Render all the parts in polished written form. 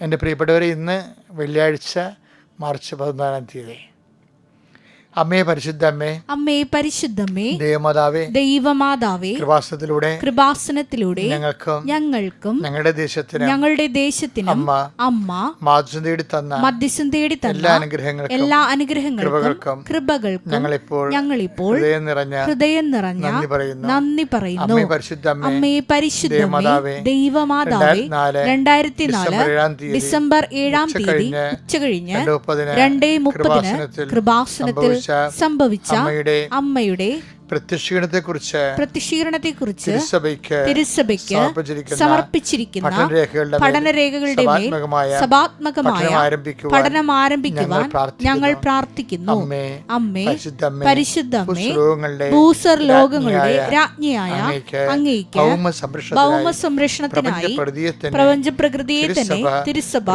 എൻ്റെ പ്രിയപ്പെട്ടവരെ, ഇന്ന് വെള്ളിയാഴ്ച മാർച്ച് 14-ാം തീയതി. അമ്മേ പരിശുദ്ധ അമ്മേ, അമ്മേ പരിശുദ്ധമ്മേ, ദൈവമാതാവേ, ദൈവമാതാവേ, കൃപാസനത്തിലൂടെ ഞങ്ങൾക്കും ഞങ്ങളുടെ ദേശത്തിനും അമ്മ മാധ്യസ്ഥം തേടി തന്ന എല്ലാ അനുഗ്രഹങ്ങൾക്കും കൃപകൾക്കും ഞങ്ങളിപ്പോൾ ഹൃദയം നിറഞ്ഞ നന്ദി പറയുന്നു. അമ്മേ പരിശുദ്ധമ്മേ, ദൈവമാതാവേ, 2004 ഡിസംബർ 7-ാം തീയതി ഉച്ചകഴിഞ്ഞ് 2:30 കൃപാസനത്തിൽ സംഭവിച്ച അമ്മയുടെ പ്രത്യക്ഷീകരണത്തെക്കുറിച്ച് തിരുസഭയ്ക്ക് സമർപ്പിച്ചിരിക്കുന്ന പഠനരേഖകളുടെ മേൽ സഭാത്മകമായ പഠനം ആരംഭിക്കുവാൻ ഞങ്ങൾ പ്രാർത്ഥിക്കുന്നു. അമ്മേ പരിശുദ്ധമ്മേ, ഭൂസർ ലോകങ്ങളുടെ രാജ്ഞിയായ അങ്ങേയ്ക്ക് ഭൗമ സംരക്ഷണത്തിനായി പ്രപഞ്ച പ്രകൃതിയെ തന്നെ തിരുസഭ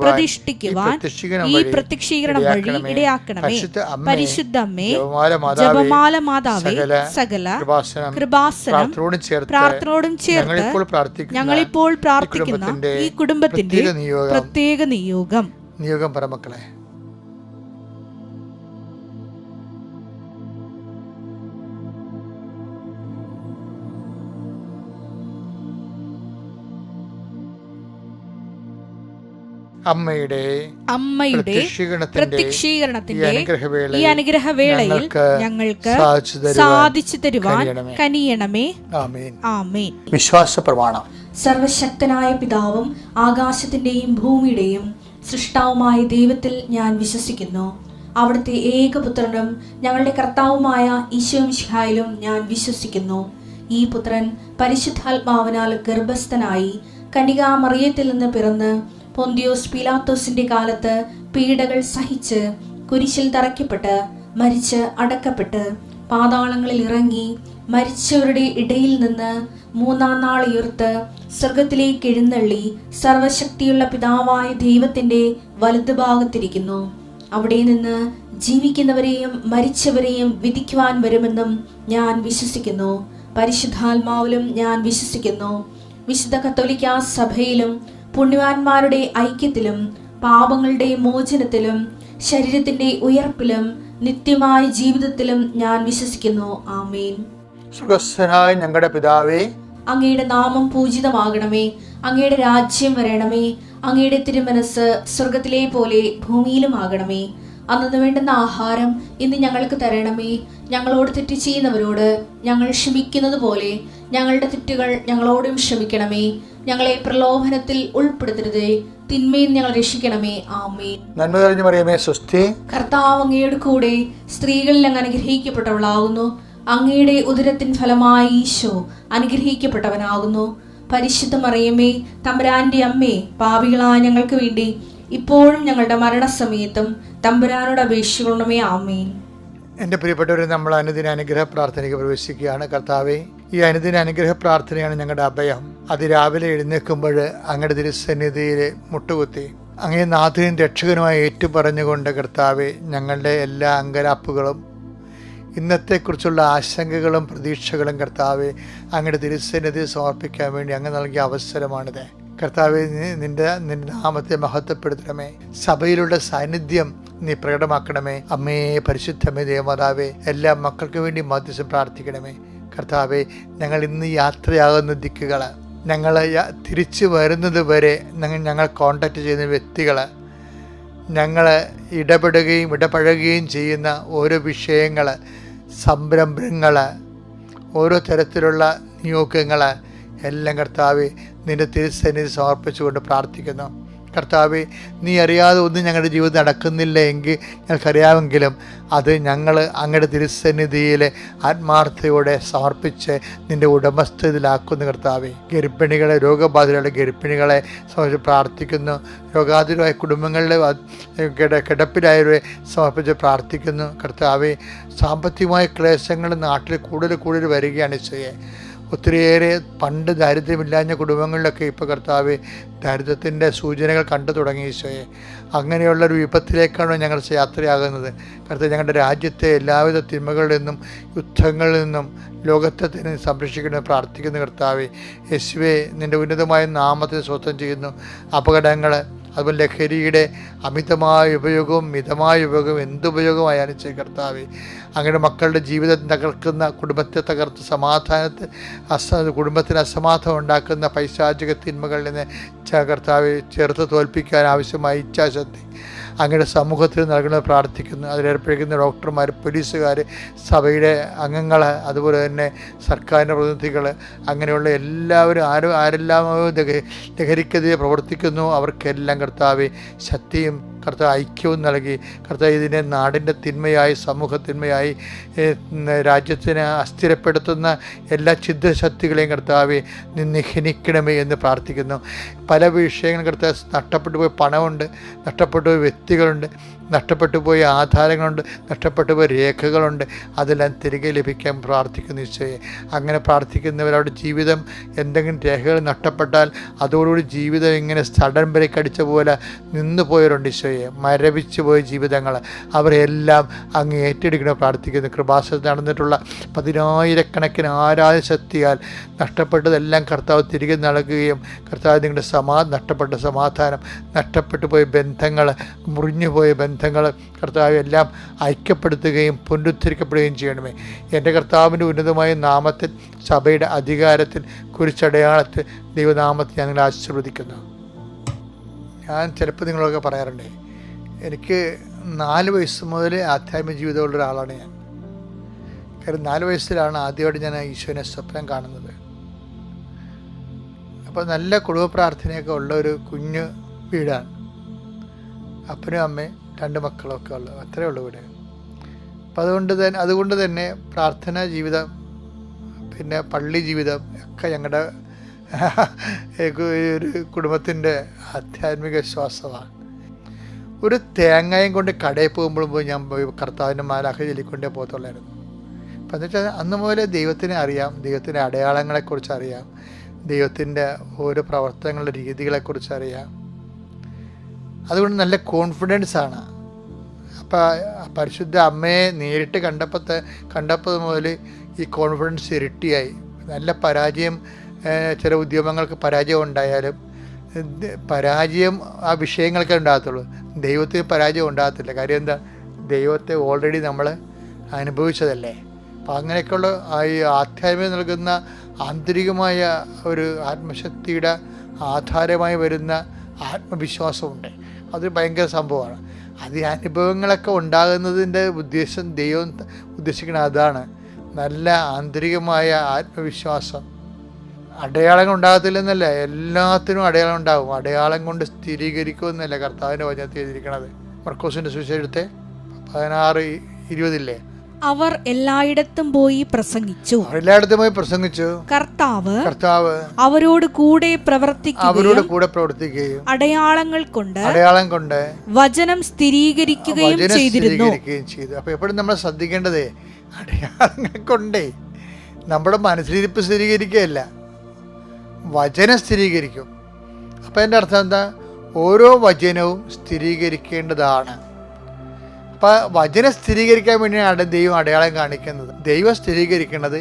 പ്രതിഷ്ഠിക്കുവാൻ ഈ പ്രത്യക്ഷീകരണം വഴി ഇടയാക്കണമേ. പരിശുദ്ധമ്മേ, ജപമാല മാതാവേ, സകല കൃപാസനം പ്രാർത്ഥനയോടും ചേർത്ത് ഞങ്ങളിപ്പോൾ പ്രാർത്ഥിക്കുന്ന ഈ കുടുംബത്തിന്റെ പ്രത്യേക നിയോഗം പരമക്കളെ. അമ്മയുടെ പ്രത്യക്ഷീകരണത്തിന്റെ ഈ അനുഗ്രഹവേളയിൽ ഞങ്ങൾക്ക് സാധിച്ചു തരുവാൻ കനിയണമേ. ആമേൻ. വിശ്വാസ പ്രമാണം. സർവശക്തനായ പിതാവും ആകാശത്തിന്റെയും ഭൂമിയുടെയും സൃഷ്ടാവുമായ ദൈവത്തിൽ ഞാൻ വിശ്വസിക്കുന്നു. അവിടുത്തെ ഏകപുത്രനും ഞങ്ങളുടെ കർത്താവുമായ ഈശോമിശിഹായിലും ഞാൻ വിശ്വസിക്കുന്നു. ഈ പുത്രൻ പരിശുദ്ധാത്മാവിനാൽ ഗർഭസ്ഥനായി കന്യകാമറിയത്തിൽ നിന്ന് പിറന്ന് പൊന്തിയോസ് പീലാത്തോസിന്റെ കാലത്ത് പീഡകൾ സഹിച്ച് കുരിശിൽ തറയ്ക്കപ്പെട്ട് മരിച്ച് അടക്കപ്പെട്ട് പാതാളങ്ങളിൽ ഇറങ്ങി മരിച്ചവരുടെ ഇടയിൽ നിന്ന് 3-ാം നാൾ ഉയർത്ത് സ്വർഗത്തിലേക്ക് എഴുന്നള്ളി സർവശക്തിയുള്ള പിതാവായ ദൈവത്തിന്റെ വലതുഭാഗത്തിരിക്കുന്നു. അവിടെ നിന്ന് ജീവിക്കുന്നവരെയും മരിച്ചവരെയും വിധിക്കുവാൻ വരുമെന്നും ഞാൻ വിശ്വസിക്കുന്നു. പരിശുദ്ധാത്മാവിലും ഞാൻ വിശ്വസിക്കുന്നു. വിശുദ്ധ കത്തോലിക്കാ സഭയിലും പുണ്യവാന്മാരുടെ ഐക്യത്തിലും പാപങ്ങളുടെ മോചനത്തിലും ശരീരത്തിന്റെ ഉയർപ്പിലും നിത്യമായ ജീവിതത്തിലും ഞാൻ വിശ്വസിക്കുന്നു. ആമേൻ. സ്വർഗ്ഗസ്ഥനായ ഞങ്ങളുടെ പിതാവേ, അങ്ങയുടെ നാമം പൂജിതമാകണമേ. അങ്ങയുടെ രാജ്യം വരണമേ. അങ്ങയുടെ തിരുമനസ് സ്വർഗത്തിലെ പോലെ ഭൂമിയിലും ആകണമേ. അന്നു വേണ്ടുന്ന ആഹാരം ഇന്ന് ഞങ്ങൾക്ക് തരണമേ. ഞങ്ങളോട് തെറ്റ് ചെയ്യുന്നവരോട് ഞങ്ങൾ ക്ഷമിക്കുന്നത് പോലെ ഞങ്ങളുടെ തെറ്റുകൾ ഞങ്ങളോടും ക്ഷമിക്കണമേ. ഞങ്ങളെ പ്രലോഭനത്തിൽ ഉൾപ്പെടുത്തരുതേ, തിന്മയിൽ ഞങ്ങൾ രക്ഷിക്കണമേ. ആമേൻ. നന്മ നിറഞ്ഞ മറിയമേ, സ്വസ്തി. കർത്താവ് അങ്ങയുടെ കൂടെ സ്ത്രീകളിൽ അങ്ങ് അനുഗ്രഹിക്കപ്പെട്ടവളാകുന്നു. അങ്ങയുടെ ഉദരത്തിൻ ഫലമായി ഈശോ അനുഗ്രഹിക്കപ്പെട്ടവനാകുന്നു. പരിശുദ്ധ മറിയമേ, തമ്പുരാന്റെ അമ്മേ, പാപികളായ ഞങ്ങൾക്ക് വേണ്ടി ഇപ്പോഴും ഞങ്ങളുടെ മരണസമയത്തും തമ്പുരാനോട് അപേക്ഷിക്കണമേ. ആമേൻ. എൻ്റെ പ്രിയപ്പെട്ടവരെ, നമ്മൾ അനുദിന അനുഗ്രഹ പ്രാർത്ഥനയ്ക്ക് പ്രവേശിക്കുകയാണ്. കർത്താവേ, ഈ അനുദിന അനുഗ്രഹ പ്രാർത്ഥനയാണ് ഞങ്ങളുടെ അഭയം. അതിരാവിലെ എഴുന്നേൽക്കുമ്പോൾ അങ്ങയുടെ തിരുസന്നിധിയിൽ മുട്ടുകുത്തി അങ്ങേ നാഥനും രക്ഷകനുമായി ഏറ്റുപറഞ്ഞുകൊണ്ട് കർത്താവേ, ഞങ്ങളുടെ എല്ലാ അങ്കലാപ്പുകളും ഇന്നത്തെക്കുറിച്ചുള്ള ആശങ്കകളും പ്രതീക്ഷകളും കർത്താവേ അങ്ങയുടെ തിരുസന്നിധി സമർപ്പിക്കാൻ വേണ്ടി അങ്ങ് നൽകിയ അവസരമാണിത്. കർത്താവേ, നിന്റെ നാമത്തെ മഹത്വപ്പെടുത്തണമേ. സഭയിലുള്ള സാന്നിധ്യം നീ പ്രകടമാക്കണമേ. അമ്മേ പരിശുദ്ധമേ, ദേവമാതാവേ, എല്ലാ മക്കൾക്ക് വേണ്ടി മധ്യസ്ഥം പ്രാർത്ഥിക്കണമേ. കർത്താവേ, ഞങ്ങൾ ഇന്ന് യാത്രയാകുന്ന ദിക്കുകൾ, ഞങ്ങൾ തിരിച്ചു വരുന്നത് വരെ ഞങ്ങൾ കോണ്ടാക്ട് ചെയ്യുന്ന വ്യക്തികൾ, ഞങ്ങൾ ഇടപഴകുകയും ചെയ്യുന്ന ഓരോ വിഷയങ്ങൾ, സംരംഭങ്ങൾ, ഓരോ തരത്തിലുള്ള നിയോഗങ്ങൾ എല്ലാം കർത്താവേ നിന്റെ തിരുസന്നിധി സമർപ്പിച്ചുകൊണ്ട് പ്രാർത്ഥിക്കുന്നു. കർത്താവേ, നീ അറിയാതെ ഒന്നും ഞങ്ങളുടെ ജീവിതം നടക്കുന്നില്ല എങ്കിൽ ഞങ്ങൾക്കറിയാമെങ്കിലും അത് ഞങ്ങൾ അങ്ങയുടെ തിരുസന്നിധിയിൽ ആത്മാർത്ഥതയോടെ സമർപ്പിച്ച് നിൻ്റെ ഉടമസ്ഥതയിലാക്കുന്നു. കർത്താവേ, ഗർഭിണികളെ, രോഗബാധിതരുടെ ഗർഭിണികളെ സമർപ്പിച്ച് പ്രാർത്ഥിക്കുന്നു. രോഗാതുരമായ കുടുംബങ്ങളിലെ കിടപ്പിലായവരെ സമർപ്പിച്ച് പ്രാർത്ഥിക്കുന്നു. കർത്താവേ, സാമ്പത്തികമായ ക്ലേശങ്ങൾ നാട്ടിൽ കൂടുതൽ വരികയാണ് ഈശോയെ. ഒത്തിരിയേറെ പണ്ട് ദാരിദ്ര്യമില്ലാഞ്ഞ കുടുംബങ്ങളിലൊക്കെ ഇപ്പോൾ കർത്താവേ ദാരിദ്ര്യത്തിൻ്റെ സൂചനകൾ കണ്ടു തുടങ്ങി ഈശോയെ. അങ്ങനെയുള്ളൊരു വിപത്തിലേക്കാണ് ഞങ്ങൾ യാത്രയാകുന്നത്. കർത്താവ്, ഞങ്ങളുടെ രാജ്യത്തെ എല്ലാവിധ തിന്മകളിൽ നിന്നും യുദ്ധങ്ങളിൽ നിന്നും ലോകത്തെ തന്നെ സംരക്ഷിക്കണമെന്ന് പ്രാർത്ഥിക്കുന്നു. കർത്താവേ, യേശുവേ, നിൻ്റെ ഉന്നതമായ നാമത്തെ സ്വസ്ഥം ചെയ്യുന്നു. അപകടങ്ങൾ, അതുപോലെ ലഹരിയുടെ അമിതമായ ഉപയോഗവും മിതമായ ഉപയോഗവും എന്തുപയോഗമായാലും ചെയ്യും കർത്താവേ. അങ്ങയുടെ മക്കളുടെ ജീവിതം തകർക്കുന്ന, കുടുംബത്തെ തകർത്ത് കുടുംബത്തിന് അസമാധാനം ഉണ്ടാക്കുന്ന പൈശാചിക തിന്മകളിൽ നിന്ന് കർത്താവെ ചേർത്ത് തോൽപ്പിക്കാൻ ആവശ്യമായ ഇച്ഛാശക്തി അങ്ങയുടെ സമൂഹത്തിൽ നൽകുന്നത് പ്രാർത്ഥിക്കുന്നു. അതിലേർപ്പെട്ടിരിക്കുന്ന ഡോക്ടർമാർ, പോലീസുകാർ, സഭയുടെ അംഗങ്ങൾ, അതുപോലെ തന്നെ സർക്കാരിൻ്റെ പ്രതിനിധികൾ, അങ്ങനെയുള്ള എല്ലാവരും ആരെല്ലാമോ ലഹരിക്കെതിരെ പ്രവർത്തിക്കുന്നു അവർക്കെല്ലാം കർത്താവെ ശക്തിയും കർത്താവ് ഐക്യവും നൽകി കർത്താവ് ഇതിനെ നാടിൻ്റെ തിന്മയായി, സമൂഹ തിന്മയായി, രാജ്യത്തിനെ അസ്ഥിരപ്പെടുത്തുന്ന എല്ലാ ഛിദ്രശക്തികളെയും കർത്താവെ നിഹനിക്കണമേ എന്ന് പ്രാർത്ഥിക്കുന്നു. പല വിഷയങ്ങളും കർത്താവ് നഷ്ടപ്പെട്ടു പോയ പണമുണ്ട്, നഷ്ടപ്പെട്ടു പോയ വ്യക്തികളുണ്ട്, നഷ്ടപ്പെട്ടു പോയ ആധാരങ്ങളുണ്ട്, നഷ്ടപ്പെട്ടു പോയ രേഖകളുണ്ട്. അതെല്ലാം തിരികെ ലഭിക്കാൻ പ്രാർത്ഥിക്കുന്നു ഈശോയെ. അങ്ങനെ പ്രാർത്ഥിക്കുന്നവരവരുടെ ജീവിതം എന്തെങ്കിലും രേഖകൾ നഷ്ടപ്പെട്ടാൽ അതോടുകൂടി ജീവിതം ഇങ്ങനെ സഡൻ ബ്രേക്ക് അടിച്ച പോലെ നിന്നു പോയവരുണ്ട് ഈശോയെ. മരവിച്ചു പോയ ജീവിതങ്ങൾ അവരെല്ലാം അങ്ങ് ഏറ്റെടുക്കണം പ്രാർത്ഥിക്കുന്നു. കൃപാസനത്തിൽ നടന്നിട്ടുള്ള 10,000-കണക്കിന് ആരാധശക്തിയാൽ നഷ്ടപ്പെട്ടതെല്ലാം കർത്താവ് തിരികെ നൽകുകയും കർത്താവ് നിങ്ങളുടെ നഷ്ടപ്പെട്ട സമാധാനം, നഷ്ടപ്പെട്ടു പോയ ബന്ധങ്ങൾ, മുറിഞ്ഞുപോയ ബന്ധങ്ങൾ കർത്താവ് എല്ലാം ഐക്യപ്പെടുത്തുകയും പുനരുദ്ധരിക്കപ്പെടുകയും ചെയ്യണമേ. എൻ്റെ കർത്താവിൻ്റെ ഉന്നതമായ നാമത്തിൽ, സഭയുടെ അധികാരത്തിൽ, കുരിശടയാളത്തിൽ, ദൈവനാമത്തിൽ ഞങ്ങൾ ആശീർവദിക്കുന്നു. ഞാൻ ചിലപ്പോൾ നിങ്ങളൊക്കെ പറയാറുണ്ട്, എനിക്ക് 4 വയസ്സ് മുതൽ ആധ്യാത്മിക ജീവിതമുള്ള ഒരാളാണ് ഞാൻ. കാരണം 4 വയസ്സിലാണ് ആദ്യമായിട്ട് ഞാൻ ഈശോനെ സ്വപ്നം കാണുന്നത്. അപ്പോൾ നല്ല കുടുംബ പ്രാർത്ഥനയൊക്കെ ഉള്ള ഒരു കുഞ്ഞു വീടാണ്. അപ്പനും അമ്മയും 2 മക്കളൊക്കെ ഉള്ളത്, അത്രയേ ഉള്ളൂ വീട്. അപ്പം അതുകൊണ്ട് തന്നെ പ്രാർത്ഥനാ ജീവിതം, പിന്നെ പള്ളി ജീവിതം ഒക്കെ ഞങ്ങളുടെ ഒരു കുടുംബത്തിൻ്റെ ആധ്യാത്മിക വിശ്വാസമാണ്. ഒരു തേങ്ങയും കൊണ്ട് കടയിൽ പോകുമ്പോഴും പോയി ഞാൻ പോയി കർത്താവിൻ്റെ മാലാഖ ചൊല്ലിക്കൊണ്ടേ പോകത്തുള്ളായിരുന്നു. അപ്പം എന്ന് വെച്ചാൽ അന്ന് മുതലേ ദൈവത്തിനെ അറിയാം, ദൈവത്തിൻ്റെ അടയാളങ്ങളെക്കുറിച്ച് അറിയാം, ദൈവത്തിൻ്റെ ഓരോ പ്രവർത്തനങ്ങളുടെ രീതികളെക്കുറിച്ച് അറിയാം. അതുകൊണ്ട് നല്ല കോൺഫിഡൻസാണ്. അപ്പം പരിശുദ്ധ അമ്മയെ നേരിട്ട് കണ്ടപ്പോൾ മുതൽ ഈ കോൺഫിഡൻസ് ഇരട്ടിയായി. നല്ല പരാജയം, ചില ഉദ്യമങ്ങൾക്ക് പരാജയം ഉണ്ടായാലും പരാജയം ആ വിഷയങ്ങൾക്കേ ഉണ്ടാകത്തുള്ളൂ, ദൈവത്തിന് പരാജയം ഉണ്ടാകത്തില്ല. കാര്യം എന്താ? ദൈവത്തെ ഓൾറെഡി നമ്മൾ അനുഭവിച്ചതല്ലേ. അപ്പം അങ്ങനെയൊക്കെയുള്ള ഈ ആധ്യാത്മികം നൽകുന്ന ആന്തരികമായ ഒരു ആത്മശക്തിയുടെ ആധാരമായി വരുന്ന ആത്മവിശ്വാസമുണ്ട്. അത് ഭയങ്കര സംഭവമാണ്. അത് ഈ അനുഭവങ്ങളൊക്കെ ഉണ്ടാകുന്നതിൻ്റെ ഉദ്ദേശം, ദൈവം ഉദ്ദേശിക്കുന്നത് അതാണ്. നല്ല ആന്തരികമായ ആത്മവിശ്വാസം. അടയാളങ്ങൾ ഉണ്ടാകത്തില്ലെന്നല്ല, എല്ലാത്തിനും അടയാളം ഉണ്ടാകും. അടയാളം കൊണ്ട് സ്ഥിരീകരിക്കുമെന്നല്ല കർത്താവിൻ്റെ വചനത്തിൽ എഴുതിയിരിക്കണത്. മർക്കോസിൻ്റെ സുവിശേഷത്തെ 16:20 അവർ എല്ലായിടത്തും പോയി പ്രസംഗിച്ചു. കർത്താവ് അവരോട് കൂടെ പ്രവർത്തിക്കുകയും അടയാളം കൊണ്ട് വചനം സ്ഥിരീകരിക്കുകയും ചെയ്തിരുന്നു. അപ്പൊ എപ്പോഴും നമ്മൾ ശ്രദ്ധിക്കേണ്ടത് അടയാളങ്ങൾ കൊണ്ടേ നമ്മുടെ മനസ്സിലിരിപ്പ് സ്ഥിരീകരിക്കുകയല്ല, വചനം സ്ഥിരീകരിക്കും. അപ്പം എൻ്റെ അർത്ഥം എന്താ? ഓരോ വചനവും സ്ഥിരീകരിക്കേണ്ടതാണ്. അപ്പം വചനം സ്ഥിരീകരിക്കാൻ വേണ്ടിയാണ് ദൈവം അടയാളം കാണിക്കുന്നത്. ദൈവം സ്ഥിരീകരിക്കുന്നത്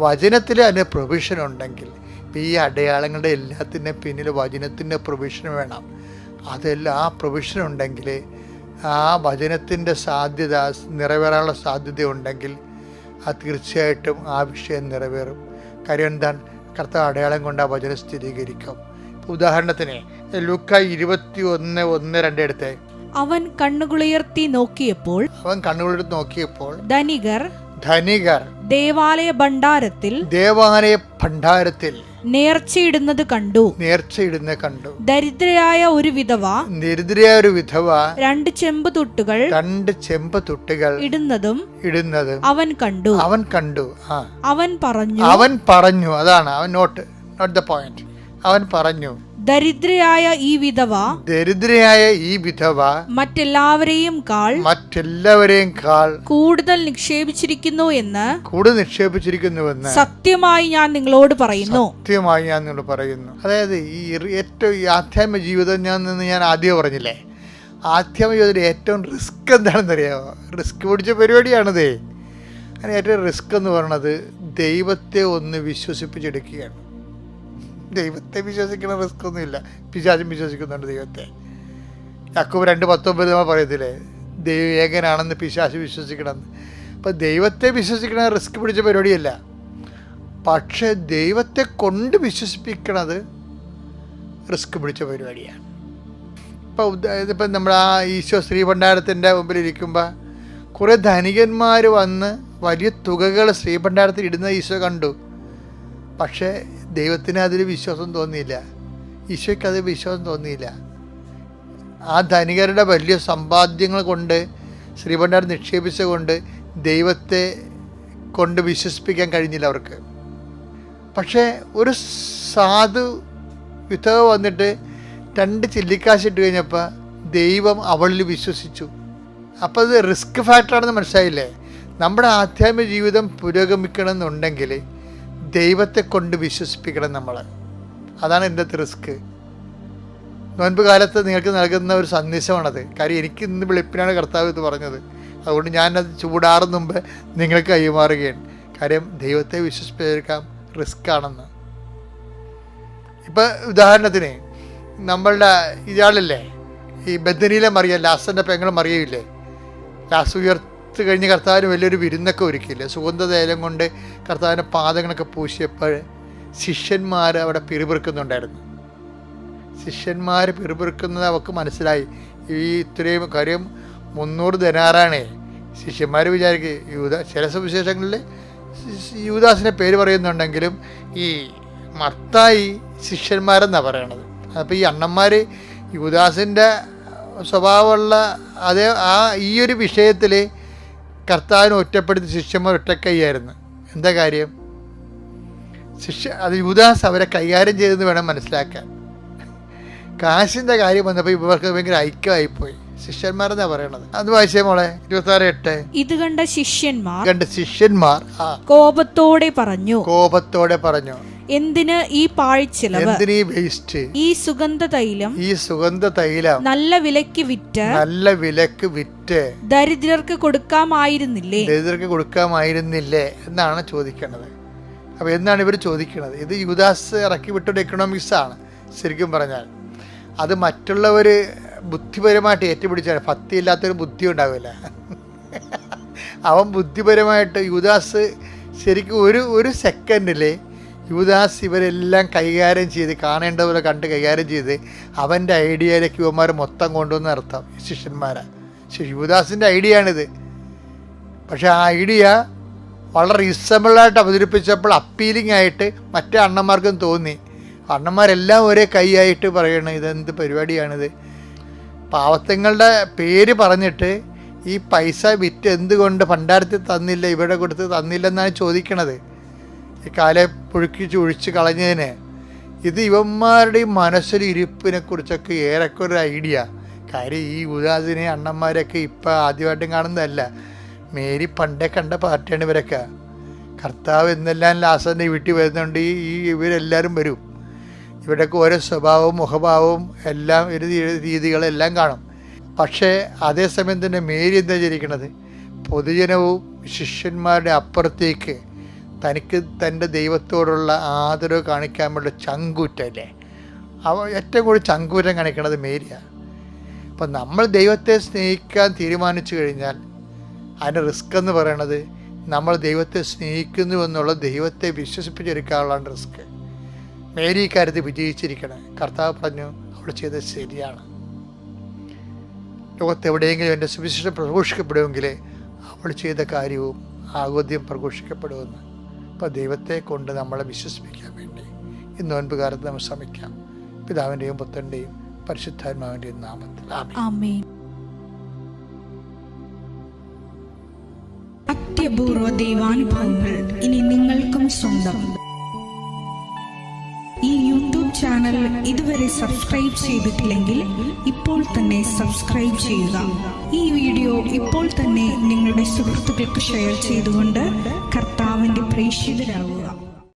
വചനത്തിൽ അതിന് പ്രൊവിഷൻ ഉണ്ടെങ്കിൽ. ഇപ്പം ഈ അടയാളങ്ങളുടെ എല്ലാത്തിൻ്റെ പിന്നിൽ വചനത്തിൻ്റെ പ്രൊവിഷൻ വേണം. അതെല്ലാം ആ പ്രൊവിഷൻ ഉണ്ടെങ്കിൽ, ആ വചനത്തിൻ്റെ സാധ്യത നിറവേറാനുള്ള സാധ്യത ഉണ്ടെങ്കിൽ അത് തീർച്ചയായിട്ടും ആ വിഷയം നിറവേറും. കാര്യം എന്താണ്? കർത്താവ് അടയാളം കൊണ്ട് ആ വചനം സ്ഥിരീകരിക്കും. ഉദാഹരണത്തിന് ലൂക്ക 21:1-2 എടുത്തേ. അവൻ കണ്ണുകളുയർത്തി നോക്കിയപ്പോൾ ധനികർ ദേവാലയ ഭണ്ഡാരത്തിൽ നേർച്ചയിടുന്നത് കണ്ടു. ദരിദ്രയായ ഒരു വിധവ 2 ചെമ്പ് തുട്ടുകൾ ഇടുന്നതും അവൻ കണ്ടു. അവൻ പറഞ്ഞു, അതാണ് അവൻ നോട്ട് ദ പോയിന്റ്. അവൻ പറഞ്ഞു, ദരിദ്രയായ ഈ വിധവ മറ്റെല്ലാവരെയും കാൾ കൂടുതൽ നിക്ഷേപിച്ചിരിക്കുന്നു എന്ന് സത്യമായി ഞാൻ നിങ്ങളോട് പറയുന്നു. അതായത് ഈ ഏറ്റവും ആധ്യാത്മിക ജീവിതം ഞാൻ ആദ്യം പറഞ്ഞില്ലേ, ആധ്യാത്മിക ജീവിതത്തിൽ ഏറ്റവും റിസ്ക് എന്താണെന്നറിയാമോ? റിസ്ക് പിടിച്ച പരിപാടിയാണതേ. അങ്ങനെ ഏറ്റവും റിസ്ക് എന്ന് പറയുന്നത് ദൈവത്തെ ഒന്ന് വിശ്വസിപ്പിച്ചെടുക്കുകയാണ്. ദൈവത്തെ വിശ്വസിക്കുന്ന റിസ്ക് ഒന്നുമില്ല. പിശാചും വിശ്വസിക്കുന്നുണ്ട് ദൈവത്തെ. യാക്കോബ് 2:19 നമ്മൾ പറയത്തില്ലേ, ദൈവം ഏകനാണെന്ന് പിശാച് വിശ്വസിക്കണമെന്ന്. അപ്പം ദൈവത്തെ വിശ്വസിക്കണ റിസ്ക് പിടിച്ച പരിപാടിയല്ല, പക്ഷേ ദൈവത്തെ കൊണ്ട് വിശ്വസിപ്പിക്കണത് റിസ്ക് പിടിച്ച പരിപാടിയാണ്. ഇപ്പം നമ്മൾ ആ ഈശോ ശ്രീഭണ്ഡാരത്തിൻ്റെ മുമ്പിലിരിക്കുമ്പോൾ കുറേ ധനികന്മാർ വന്ന് വലിയ തുകകൾ ശ്രീഭണ്ഡാരത്തിൽ ഇടുന്ന ഈശോ കണ്ടു. പക്ഷേ ദൈവത്തിന് അതിൽ വിശ്വാസം തോന്നിയില്ല, ഈശോയ്ക്ക് അതിൽ വിശ്വാസം തോന്നിയില്ല. ആ ധനികരുടെ വലിയ സമ്പാദ്യങ്ങൾ കൊണ്ട് ശ്രീഭണ്ഡാരം നിക്ഷേപിച്ചുകൊണ്ട് ദൈവത്തെ കൊണ്ട് വിശ്വസിപ്പിക്കാൻ കഴിഞ്ഞില്ല അവർക്ക്. പക്ഷേ ഒരു സാധു വിധവ വന്നിട്ട് 2 ചില്ലിക്കാശ് ഇട്ട് കഴിഞ്ഞപ്പോൾ ദൈവം അവളിൽ വിശ്വസിച്ചു. അപ്പോൾ അത് റിസ്ക് ഫാക്ടറാണെന്ന് മനസ്സിലായില്ലേ? നമ്മുടെ ആധ്യാത്മിക ജീവിതം പുരോഗമിക്കണമെന്നുണ്ടെങ്കിൽ ദൈവത്തെ കൊണ്ട് വിശ്വസിപ്പിക്കണം നമ്മൾ. അതാണ് എൻ്റെ റിസ്ക്. നോൻപ് കാലത്ത് നിങ്ങൾക്ക് നൽകുന്ന ഒരു സന്ദേശമാണത്. കാര്യം എനിക്ക് ഇന്ന് വെളുപ്പിനാണ് കർത്താവ് ഇത് പറഞ്ഞത്. അതുകൊണ്ട് ഞാനത് ചൂടാറും മുമ്പ് നിങ്ങൾക്ക് കൈമാറുകയാണ്. കാര്യം ദൈവത്തെ വിശ്വസിപ്പിച്ചെടുക്കാം റിസ്ക് ആണെന്ന്. ഇപ്പം ഉദാഹരണത്തിന് നമ്മളുടെ ഇയാളല്ലേ ഈ ബദനിയിലെ മറിയ, ലാസൻ്റെ പെങ്ങൾ മറിയയില്ലേ, ലാസ് ഉയർത്ത് കഴിഞ്ഞ് കർത്താവിന് വലിയൊരു വിരുന്നൊക്കെ ഒരുക്കിയില്ലേ, സുഗന്ധതൈലം കൊണ്ട് കർത്താവിൻ്റെ പാദങ്ങളൊക്കെ പൂശിയപ്പോൾ ശിഷ്യന്മാർ അവിടെ പിറുപിറുക്കുന്നുണ്ടായിരുന്നു. ശിഷ്യന്മാർ പിറുപിറുക്കുന്നത് അവർക്ക് മനസ്സിലായി. ഈ ഇത്രയും കാര്യം 300 ദിനാറാണേ. ശിഷ്യന്മാർ വിചാരിക്കുക ചില സുവിശേഷങ്ങളിൽ യൂദാസിൻ്റെ പേര് പറയുന്നുണ്ടെങ്കിലും ഈ മത്തായി ശിഷ്യന്മാരെന്നാണ് പറയണത്. അപ്പോൾ ഈ അണ്ണന്മാർ യൂദാസിൻ്റെ സ്വഭാവമുള്ള അതേ ഈ ഒരു വിഷയത്തിൽ കർത്താവിനെ ഒറ്റപ്പെടുത്തി ശിഷ്യന്മാർ ഒറ്റക്കൈയായിരുന്നു. എന്താ കാര്യം? അത് യൂദാസ് അവരെ കൈകാര്യം ചെയ്തെന്ന് വേണം മനസ്സിലാക്കാൻ. കാശിൻ്റെ കാര്യം വന്നപ്പോൾ ഇവർക്ക് ഭയങ്കര ഐക്യമായിപ്പോയി. ശിഷ്യന്മാരെന്നാ പറയണത്. അത് വായിച്ചേ മോളെ, 26:8. ഇത് കണ്ട ശിഷ്യന്മാർ കോപത്തോടെ പറഞ്ഞു, എന്തിന് ഈ പാഴ്ചിലവ്, എന്തിന് ഈ വേസ്റ്റ്, ഈ സുഗന്ധതൈലം നല്ല വിലക്ക് വിറ്റ് ദരിദ്രർക്ക് കൊടുക്കാമായിരുന്നില്ലേ എന്നാണ് ചോദിക്കണത്. അപ്പോൾ എന്താണ് ഇവർ ചോദിക്കുന്നത്? ഇത് യൂദാസ് ഇറക്കി വിട്ടൊരു എക്കണോമിക്സാണ് ശരിക്കും പറഞ്ഞാൽ. അത് മറ്റുള്ളവർ ബുദ്ധിപരമായിട്ട് ഏറ്റുപിടിച്ചാണ്. ഭക്തിയില്ലാത്തൊരു ബുദ്ധി ഉണ്ടാവില്ല. അവൻ ബുദ്ധിപരമായിട്ട് യൂദാസ് ശരിക്കും ഒരു സെക്കൻഡിൽ യൂദാസ് ഇവരെല്ലാം കൈകാര്യം ചെയ്ത് കാണേണ്ടതുപോലെ കണ്ട് കൈകാര്യം ചെയ്ത് അവൻ്റെ ഐഡിയയിലേക്ക് ഇവന്മാർ മൊത്തം കൊണ്ടുവന്ന് നിർത്താം ശിഷ്യന്മാരെ. യൂദാസിൻ്റെ ഐഡിയ ആണിത്. പക്ഷേ ആ ഐഡിയ വളരെ റീസണബിളായിട്ട് അവതരിപ്പിച്ചപ്പോൾ അപ്പീലിംഗ് ആയിട്ട് മറ്റേ അണ്ണന്മാർക്കും തോന്നി. അണ്ണന്മാരെല്ലാം ഒരേ കൈയായിട്ട് പറയണം ഇതെന്ത് പരിപാടിയാണിത്. പാവത്തങ്ങളുടെ പേര് പറഞ്ഞിട്ട് ഈ പൈസ വിറ്റ് എന്തുകൊണ്ട് ഭണ്ഡാരത്തിൽ തന്നില്ല, ഇവിടെ കൊടുത്ത് തന്നില്ലെന്നാണ് ചോദിക്കണത്. ഈ കാലെ പുഴുക്കി ചൊഴിച്ച് കളഞ്ഞതിന്. ഇത് ഇവന്മാരുടെ മനസ്സിൽ ഇരിപ്പിനെ കുറിച്ചൊക്കെ ഏറെക്കൊരു ഒരു ഐഡിയ. കാര്യം ഈ യൂദാസിനെ അണ്ണന്മാരൊക്കെ ഇപ്പം ആദ്യമായിട്ടും കാണുന്നതല്ല. മേരി പണ്ടേ കണ്ട പാർട്ടിയാണ് ഇവരൊക്കെ. കർത്താവ് എന്നെല്ലാം ലാസൻ്റെ വീട്ടിൽ വരുന്നുണ്ട്. ഇവരെല്ലാവരും വരും. ഇവിടെയൊക്കെ ഓരോ സ്വഭാവവും മുഖഭാവവും എല്ലാം രീതികളെല്ലാം കാണും. പക്ഷേ അതേസമയം തന്നെ മേരി എന്താ വിചാരിക്കണത്? പൊതുജനവും ശിഷ്യന്മാരുടെ അപ്പുറത്തേക്ക് തനിക്ക് തൻ്റെ ദൈവത്തോടുള്ള ആദരവ് കാണിക്കാൻ വേണ്ടി ചങ്കൂറ്റല്ലേ. ഏറ്റവും കൂടുതൽ ചങ്കൂറ്റം കാണിക്കണത് മേരിയാണ്. അപ്പം നമ്മൾ ദൈവത്തെ സ്നേഹിക്കാൻ തീരുമാനിച്ചു കഴിഞ്ഞാൽ അതിൻ്റെ റിസ്ക് എന്ന് പറയണത് നമ്മൾ ദൈവത്തെ സ്നേഹിക്കുന്നു എന്നുള്ള ദൈവത്തെ വിശ്വസിപ്പിച്ചെടുക്കാനുള്ള റിസ്ക്. മേരി കാര്യത്തിൽ വിജയിച്ചിരിക്കണം. കർത്താവ് പറഞ്ഞു അവൾ ചെയ്തത് ശരിയാണ്. ലോകത്തെവിടെയെങ്കിലും എൻ്റെ സുവിശേഷം പ്രഘോഷിക്കപ്പെടുമെങ്കിൽ അവൾ ചെയ്ത കാര്യവും ആഗോദ്യം പ്രഘോഷിക്കപ്പെടുമെന്ന്. അപ്പോൾ ദൈവത്തെ കൊണ്ട് നമ്മളെ വിശ്വസിപ്പിക്കാൻ വേണ്ടി ഈ നോൻപ് കാലത്ത് നമ്മൾ ശ്രമിക്കാം. പിതാവിൻ്റെയും പുത്രൻ്റെയും പരിശുദ്ധാത്മാവിൻ്റെയും നാമത്തിൽ ആമേൻ. അത്യപൂർവ ദൈവാനുഭവങ്ങൾ ഇനി നിങ്ങൾക്കും സ്വന്തം. ഈ യൂട്യൂബ് ചാനൽ ഇതുവരെ സബ്സ്ക്രൈബ് ചെയ്തിട്ടില്ലെങ്കിൽ ഇപ്പോൾ തന്നെ സബ്സ്ക്രൈബ് ചെയ്യുക. ഈ വീഡിയോ ഇപ്പോൾ തന്നെ നിങ്ങളുടെ സുഹൃത്തുക്കൾക്ക് ഷെയർ ചെയ്തുകൊണ്ട് കർത്താവിൻ്റെ പ്രേക്ഷിതരാകുക.